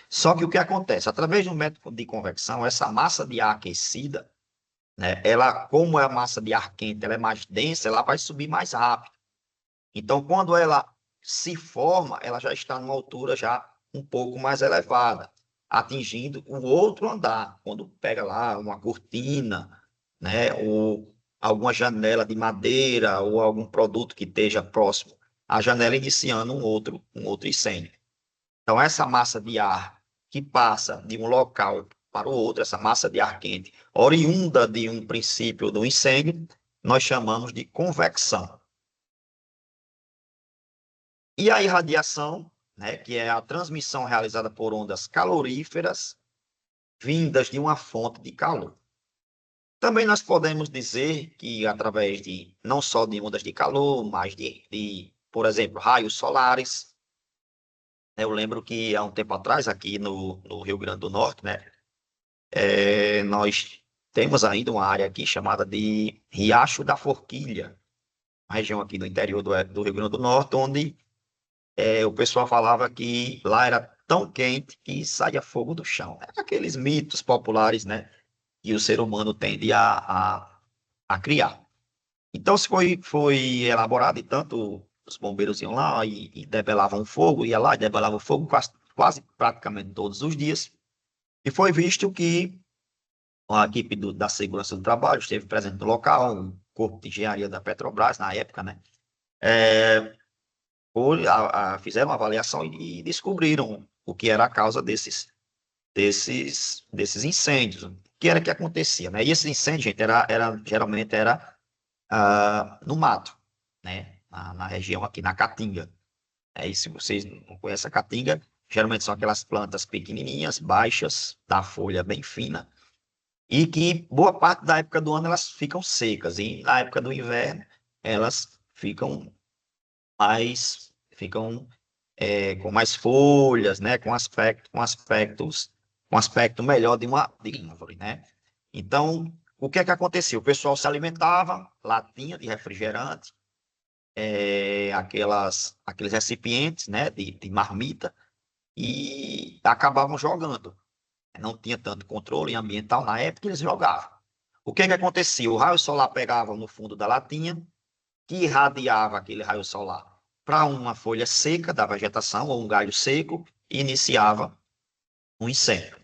Só que o que acontece? Através do método de convecção, essa massa de ar aquecida, né, ela, como é a massa de ar quente, ela é mais densa, ela vai subir mais rápido. Então, quando ela se forma, ela já está numa altura já um pouco mais elevada, atingindo o outro andar. Quando pega lá uma cortina, né, ou alguma janela de madeira, ou algum produto que esteja próximo à janela, iniciando um outro incêndio. Então, essa massa de ar que passa de um local para o outro, essa massa de ar quente, oriunda de um princípio do incêndio, nós chamamos de convecção. E a irradiação, né, que é a transmissão realizada por ondas caloríferas vindas de uma fonte de calor. Também nós podemos dizer que através de não só de ondas de calor, mas por exemplo, raios solares. Eu lembro que há um tempo atrás, aqui no Rio Grande do Norte, né, nós temos ainda uma área aqui chamada de Riacho da Forquilha, uma região aqui do interior do Rio Grande do Norte, onde o pessoal falava que lá era tão quente que saía fogo do chão. Aqueles mitos populares, né, que o ser humano tende a criar. Então, se foi elaborado, e tanto os bombeiros iam lá e debelavam fogo, ia lá e debelavam fogo quase praticamente todos os dias, e foi visto que a equipe da segurança do trabalho esteve presente no local, um corpo de engenharia da Petrobras, na época, né, fizeram uma avaliação e descobriram o que era a causa desses incêndios. O que era que acontecia, né? E esse incêndio, gente, geralmente era no mato, né? Na região aqui, na Caatinga. E se vocês não conhecem a Caatinga, geralmente são aquelas plantas pequenininhas, baixas, da folha bem fina, e que boa parte da época do ano elas ficam secas, e na época do inverno elas ficam com mais folhas, né? Com aspecto melhor de árvore, né? Então, o que é que acontecia? O pessoal se alimentava, latinha de refrigerante, aqueles recipientes, né? De marmita, e acabavam jogando. Não tinha tanto controle ambiental na época, eles jogavam. O que é que acontecia? O raio solar pegava no fundo da latinha, que irradiava aquele raio solar para uma folha seca da vegetação ou um galho seco e iniciava um incêndio.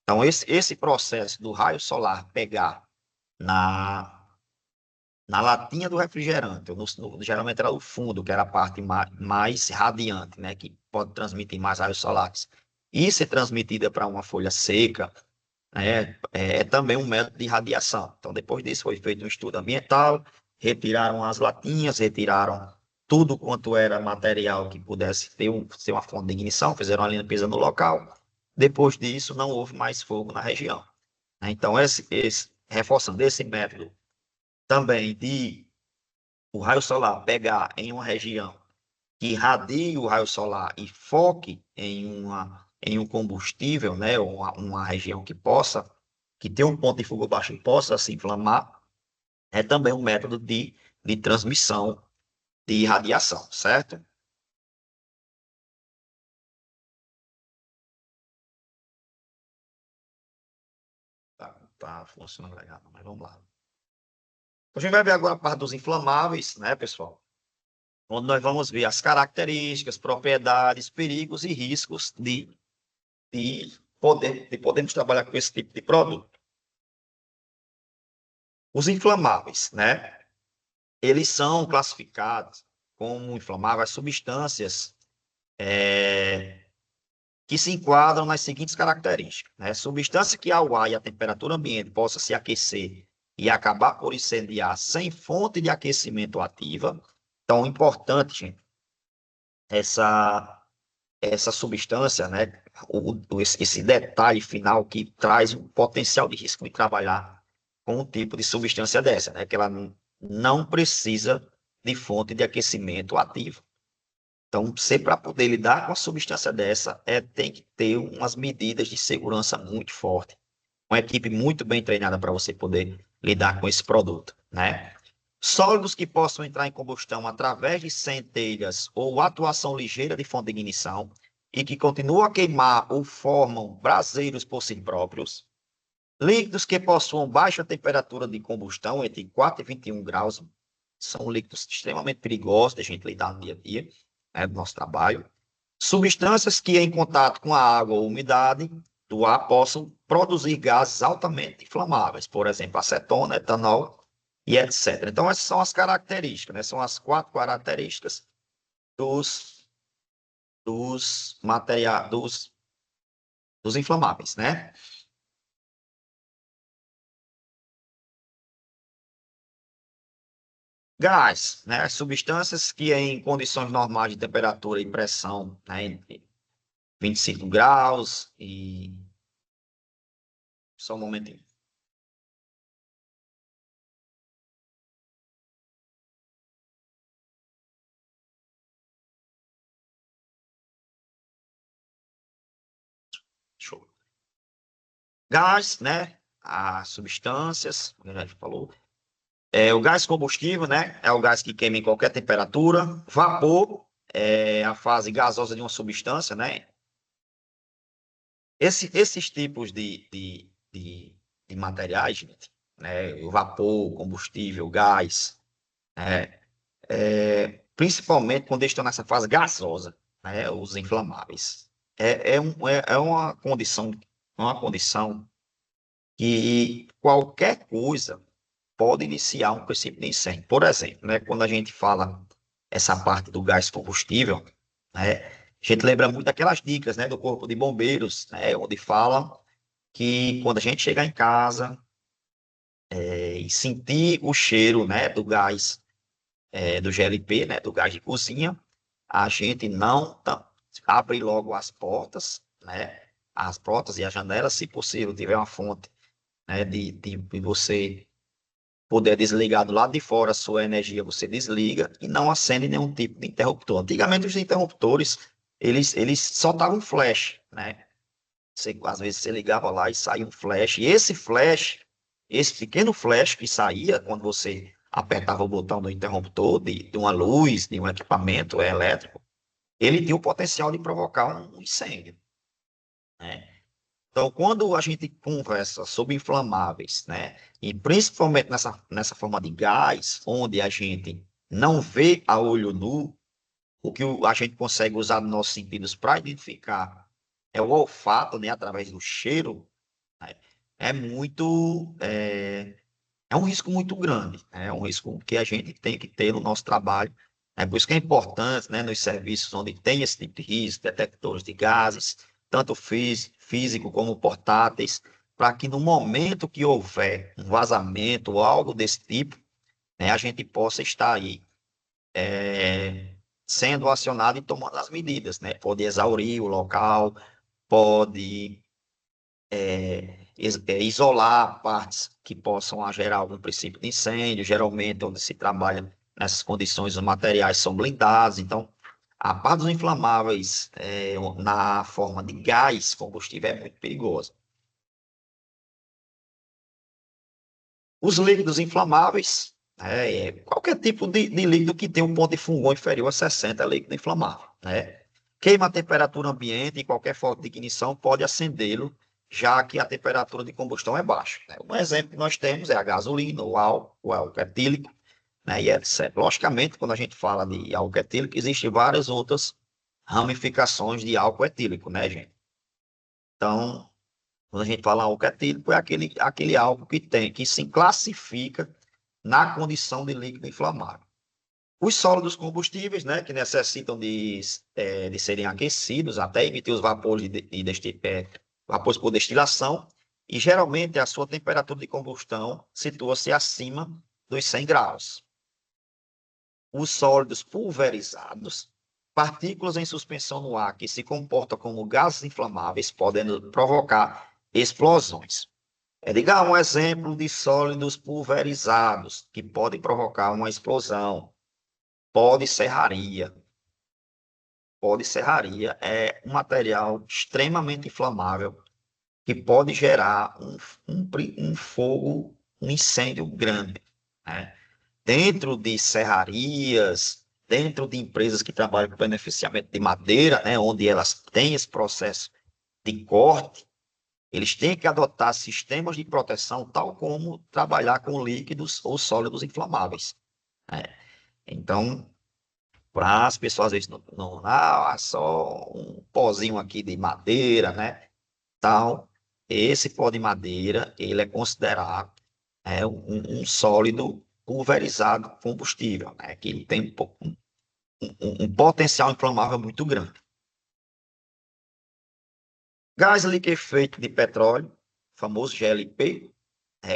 Então, esse processo do raio solar pegar na, na latinha do refrigerante, ou geralmente era o fundo, que era a parte mais radiante, né, que pode transmitir mais raios solares, e ser transmitida para uma folha seca, né, é também um método de radiação. Então, depois disso, foi feito um estudo ambiental, retiraram as latinhas, retiraram tudo quanto era material que pudesse ser uma fonte de ignição, fizeram a limpeza no local. Depois disso, não houve mais fogo na região, né? Então, reforçando esse método também de o raio solar pegar em uma região que irradie o raio solar e foque em um combustível, né, ou uma região que tenha um ponto de fuga baixo e possa se inflamar, é também um método de transmissão de radiação, certo? Tá funcionando legal, mas vamos lá. A gente vai ver agora a parte dos inflamáveis, né, pessoal? Onde nós vamos ver as características, propriedades, perigos e riscos de podermos trabalhar com esse tipo de produto. Os inflamáveis, né? Eles são classificados como inflamáveis substâncias que se enquadram nas seguintes características, né? Substância que ao ar e à temperatura ambiente possa se aquecer e acabar por incendiar sem fonte de aquecimento ativa. Então, importante, gente, essa, essa substância, né? Esse detalhe final que traz um potencial de risco de trabalhar com um tipo de substância dessa, né? Que ela não precisa de fonte de aquecimento ativo. Então, você para poder lidar com a substância dessa, tem que ter umas medidas de segurança muito fortes. Uma equipe muito bem treinada para você poder lidar com esse produto, né? Sólidos que possam entrar em combustão através de centelhas ou atuação ligeira de fonte de ignição. e que continuam a queimar ou formam braseiros por si próprios, líquidos que possuam baixa temperatura de combustão, entre 4 e 21 graus, são líquidos extremamente perigosos de a gente lidar no dia a dia, né, do nosso trabalho. Substâncias que, em contato com a água ou umidade do ar, possam produzir gases altamente inflamáveis, por exemplo, acetona, etanol e etc. Então, essas são as características, né? São as 4 características dos materiais, dos inflamáveis, né? Gás, né? Substâncias que em condições normais de temperatura e pressão, né? Entre 25 graus e... Só um momentinho. Show. Gás, né? As substâncias, como a gente falou. O gás combustível, né? É o gás que queima em qualquer temperatura. Vapor é a fase gasosa de uma substância, né? Esses tipos de materiais, gente, né? O vapor, combustível, gás, né? Principalmente quando eles estão nessa fase gasosa, né? Os inflamáveis. É uma condição que qualquer coisa pode iniciar um princípio de incêndio. Por exemplo, né, quando a gente fala essa parte do gás combustível, né, a gente lembra muito daquelas dicas, né, do Corpo de Bombeiros, né, onde fala que quando a gente chegar em casa e sentir o cheiro, né, do gás, do GLP, né, do gás de cozinha, a gente não abre logo as portas, né, as portas e as janelas, se possível, tiver uma fonte, né, de você puder desligar do lado de fora a sua energia, você desliga e não acende nenhum tipo de interruptor. Antigamente, os interruptores, eles soltavam flash, né? Às vezes você ligava lá e saía um flash, e esse flash, esse pequeno flash que saía quando você apertava o botão do interruptor, de uma luz, de um equipamento elétrico, ele tinha o potencial de provocar um incêndio, né? Então, quando a gente conversa sobre inflamáveis, né, e principalmente nessa forma de gás, onde a gente não vê a olho nu, o que a gente consegue usar nos nossos sentidos para identificar é o olfato, né, através do cheiro, né, é muito, é um risco muito grande, né, é um risco que a gente tem que ter no nosso trabalho. É por isso que é importante, né, nos serviços onde tem esse tipo de risco, detectores de gases, tanto físico como portáteis, para que no momento que houver um vazamento ou algo desse tipo, né, a gente possa estar aí sendo acionado e tomando as medidas, né? Pode exaurir o local, pode isolar partes que possam gerar algum princípio de incêndio. Geralmente, onde se trabalha nessas condições, os materiais são blindados. Então, a parte dos inflamáveis na forma de gás combustível é muito perigosa. Os líquidos inflamáveis, qualquer tipo de líquido que tenha um ponto de fulgor inferior a 60 é líquido inflamável, né? Queima a temperatura ambiente e qualquer fonte de ignição pode acendê-lo, já que a temperatura de combustão é baixa, né? Um exemplo que nós temos é a gasolina, o álcool etílico, né, e etc. Logicamente, quando a gente fala de álcool etílico, existem várias outras ramificações de álcool etílico, né, gente? Então, quando a gente fala álcool etílico, é aquele álcool que se classifica na condição de líquido inflamável. Os sólidos combustíveis, né, que necessitam de serem aquecidos até emitir os vapores, vapores por destilação, e geralmente a sua temperatura de combustão situa-se acima dos 100 graus. Os sólidos pulverizados, partículas em suspensão no ar que se comportam como gases inflamáveis, podendo provocar explosões. Diga um exemplo de sólidos pulverizados que podem provocar uma explosão. Pó de serraria. Pó de serraria é um material extremamente inflamável que pode gerar um fogo, um incêndio grande, né? Dentro de serrarias, dentro de empresas que trabalham com beneficiamento de madeira, né, onde elas têm esse processo de corte, eles têm que adotar sistemas de proteção, tal como trabalhar com líquidos ou sólidos inflamáveis, né? Então, para as pessoas às vezes só um pozinho aqui de madeira, né? Tal, esse pó de madeira, ele é considerado um sólido pulverizado combustível, né? Que ele tem um potencial inflamável muito grande. Gás liquefeito de petróleo, famoso GLP,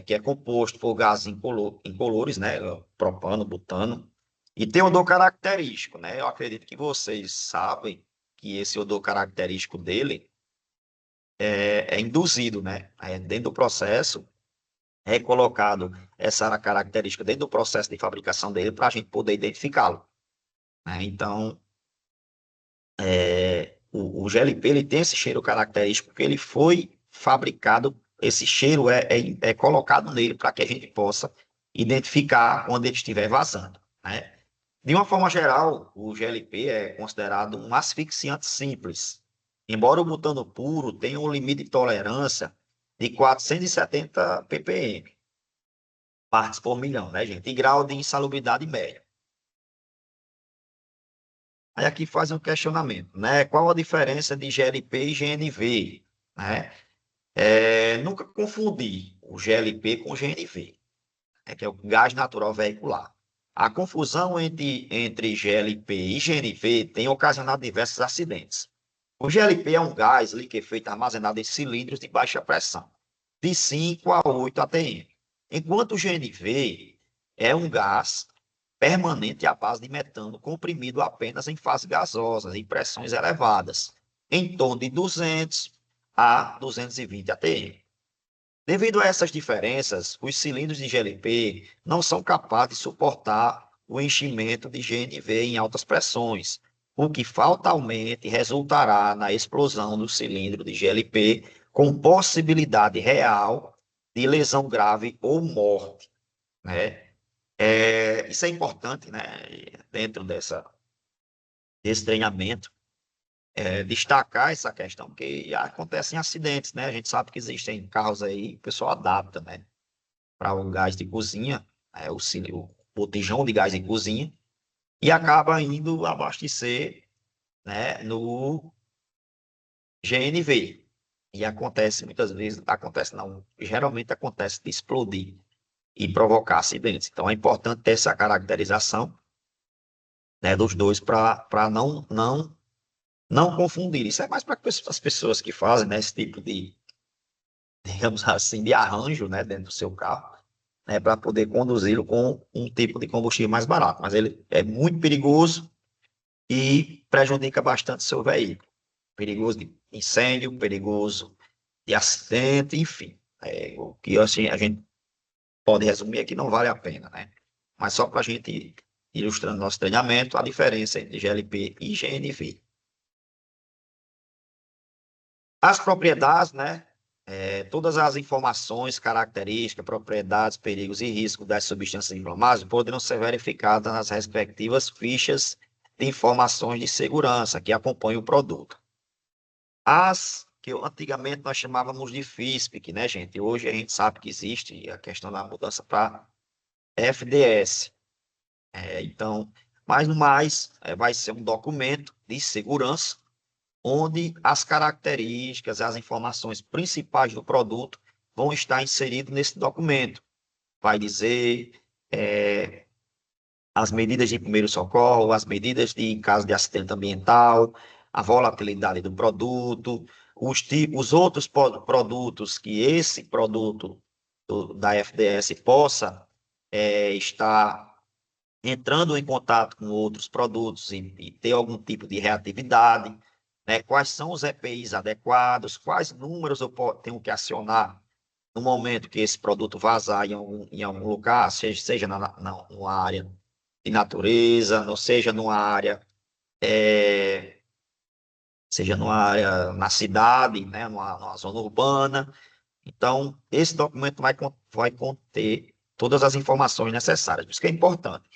que é composto por gases incolores, né? Propano, butano, e tem um odor característico, né? Eu acredito que vocês sabem que esse odor característico dele é induzido, né? Dentro do processo, é colocado essa característica dentro do processo de fabricação dele para a gente poder identificá-lo, né? Então, o GLP ele tem esse cheiro característico porque ele foi fabricado, esse cheiro é colocado nele para que a gente possa identificar quando ele estiver vazando, né? De uma forma geral, o GLP é considerado um asfixiante simples, embora o butano puro tenha um limite de tolerância de 470 ppm, partes por milhão, né, gente? E grau de insalubridade médio. Aí aqui faz um questionamento, né? Qual a diferença de GLP e GNV, né? Nunca confundir o GLP com o GNV, que é o gás natural veicular. A confusão entre GLP e GNV tem ocasionado diversos acidentes. O GLP é um gás liquefeito armazenado em cilindros de baixa pressão, de 5 a 8 atm, enquanto o GNV é um gás permanente à base de metano comprimido apenas em fase gasosa, em pressões elevadas, em torno de 200 a 220 atm. Devido a essas diferenças, os cilindros de GLP não são capazes de suportar o enchimento de GNV em altas pressões, o que fatalmente resultará na explosão do cilindro de GLP, com possibilidade real de lesão grave ou morte, né? Isso é importante, né? Dentro desse treinamento, destacar essa questão, porque acontecem acidentes, né? A gente sabe que existem carros aí, o pessoal adapta, né? Para o gás de cozinha, o botijão de gás de cozinha, e acaba indo abastecer, né, no GNV. E acontece muitas vezes, acontece não, geralmente acontece de explodir e provocar acidentes. Então é importante ter essa caracterização, né, dos dois para não confundir. Isso é mais para as pessoas que fazem, né, esse tipo de, digamos assim, de arranjo, né, dentro do seu carro, né, para poder conduzi-lo com um tipo de combustível mais barato. Mas ele é muito perigoso e prejudica bastante seu veículo. Perigoso de incêndio, perigoso de acidente, enfim. O que assim, a gente pode resumir é que não vale a pena, né? Mas só para a gente ir ilustrando nosso treinamento, a diferença entre GLP e GNV. As propriedades, né? Todas as informações, características, propriedades, perigos e riscos das substâncias inflamáveis poderão ser verificadas nas respectivas fichas de informações de segurança que acompanham o produto. As que antigamente nós chamávamos de FISPIC, né, gente? Hoje a gente sabe que existe a questão da mudança para FDS. Então, mais no mais, vai ser um documento de segurança onde as características, as informações principais do produto vão estar inseridas nesse documento. Vai dizer as medidas de primeiro socorro, as medidas de em caso de acidente ambiental, a volatilidade do produto, os outros produtos que esse produto da FDS possa estar entrando em contato com outros produtos e ter algum tipo de reatividade, né? Quais são os EPIs adequados, quais números eu tenho que acionar no momento que esse produto vazar em algum lugar, seja numa área de natureza, não seja numa área, é, seja numa área na cidade, né? Numa zona urbana. Então, esse documento vai conter todas as informações necessárias. Por isso que é importante.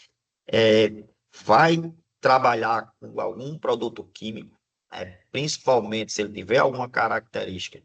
Vai trabalhar com algum produto químico, principalmente se ele tiver alguma característica